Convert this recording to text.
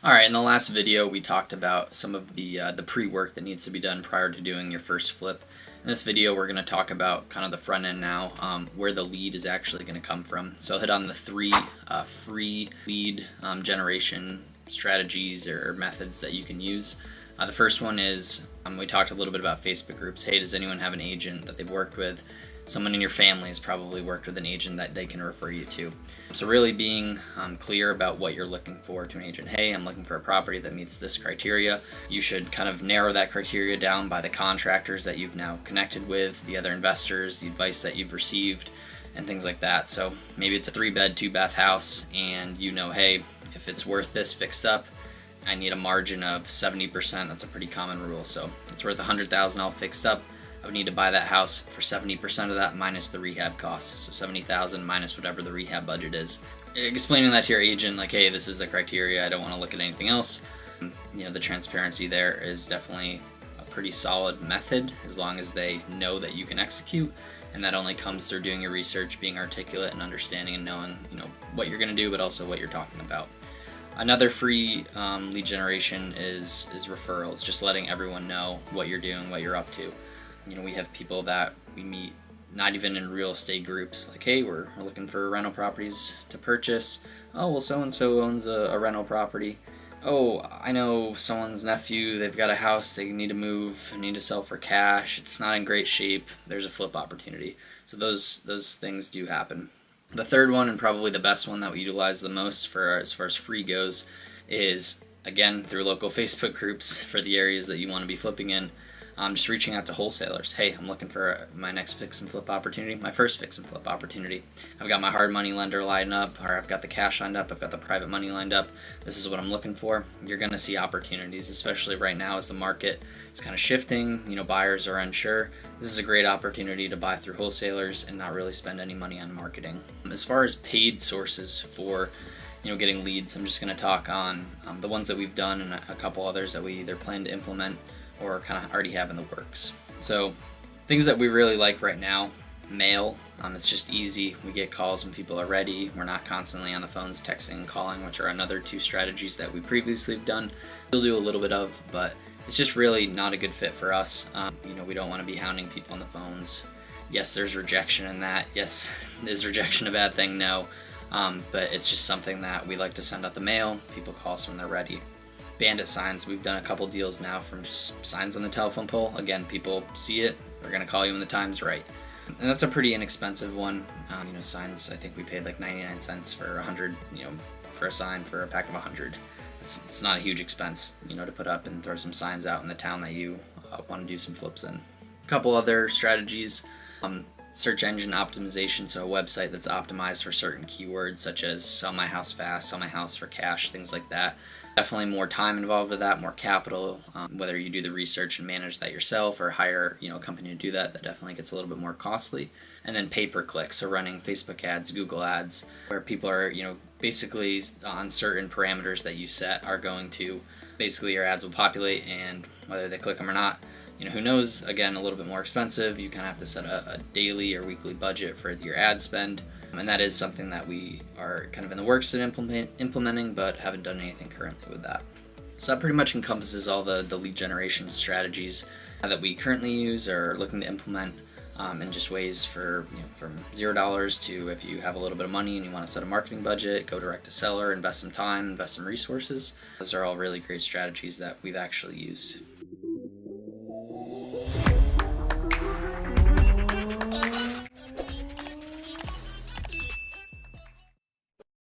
All right, in the last video, we talked about some of the pre-work that needs to be done prior to doing your first flip. In this video, we're going to talk about kind of the front end now, where the lead is actually going to come from. So I'll hit on the three free lead generation strategies or methods that you can use. The first one is, we talked a little bit about Facebook groups. Hey, does anyone have an agent that they've worked with? Someone in your family has probably worked with an agent that they can refer you to. So really being clear about what you're looking for to an agent. Hey, I'm looking for a property that meets this criteria. You should kind of narrow that criteria down by the contractors that you've now connected with, the other investors, the advice that you've received, and things like that. So maybe it's a 3-bed, 2-bath house, and you know, hey, if it's worth this fixed up, I need a margin of 70%. That's a pretty common rule. So it's worth $100,000 all fixed up. I would need to buy that house for 70% of that minus the rehab costs. So $70,000 minus whatever the rehab budget is. Explaining that to your agent, like, hey, this is the criteria. I don't want to look at anything else. You know, the transparency there is definitely a pretty solid method as long as they know that you can execute. And that only comes through doing your research, being articulate and understanding and knowing, you know, what you're going to do, but also what you're talking about. Another free lead generation is referrals, just letting everyone know what you're doing, what you're up to. You know, we have people that we meet not even in real estate groups, like, hey, we're looking for rental properties to purchase. Oh, well, so-and-so owns a rental property. Oh, I know someone's nephew, they've got a house, they need to move, need to sell for cash. It's not in great shape. There's a flip opportunity. So those things do happen. The third one, and probably the best one that we utilize the most for as far as free goes, is, again, through local Facebook groups for the areas that you want to be flipping in. Just reaching out to wholesalers. Hey, I'm looking for my next fix and flip opportunity, my first fix and flip opportunity. I've got my hard money lender lined up, or I've got the cash lined up, I've got the private money lined up. This is what I'm looking for. You're going to see opportunities, especially right now as the market is kind of shifting. You know, buyers are unsure. This is a great opportunity to buy through wholesalers and not really spend any money on marketing. As far as paid sources for, you know, getting leads, I'm just going to talk on the ones that we've done and a couple others that we either plan to implement or kind of already have in the works. So things that we really like right now: mail. It's just easy. We get calls when people are ready. We're not constantly on the phones texting and calling, which are another 2 strategies that we previously have done. Still do a little bit of, but it's just really not a good fit for us. You know, we don't want to be hounding people on the phones. Yes, there's rejection in that. Yes, is rejection a bad thing? No. But it's just something that we like to send out the mail. People call us when they're ready. Bandit signs, we've done a couple deals now from just signs on the telephone pole. Again, people see it, they're going to call you when the time's right. And that's a pretty inexpensive one. You know, signs, I think we paid like 99 cents for 100, you know, for a sign for a pack of 100. It's not a huge expense, you know, to put up and throw some signs out in the town that you want to do some flips in. A couple other strategies: search engine optimization, so a website that's optimized for certain keywords such as sell my house fast, sell my house for cash, things like that. Definitely more time involved with that, more capital. Whether you do the research and manage that yourself or hire, you know, a company to do that, that definitely gets a little bit more costly. And then pay-per-click, so running Facebook ads, Google ads, where people are, you know, basically on certain parameters that you set are going to, basically your ads will populate, and whether they click them or not, you know, who knows. Again, a little bit more expensive. You kind of have to set a daily or weekly budget for your ad spend. And that is something that we are kind of in the works at implementing, but haven't done anything currently with that. So that pretty much encompasses all the lead generation strategies that we currently use or are looking to implement, and just ways for, you know, from $0 to, if you have a little bit of money and you want to set a marketing budget, go direct to seller, invest some time, invest some resources. Those are all really great strategies that we've actually used.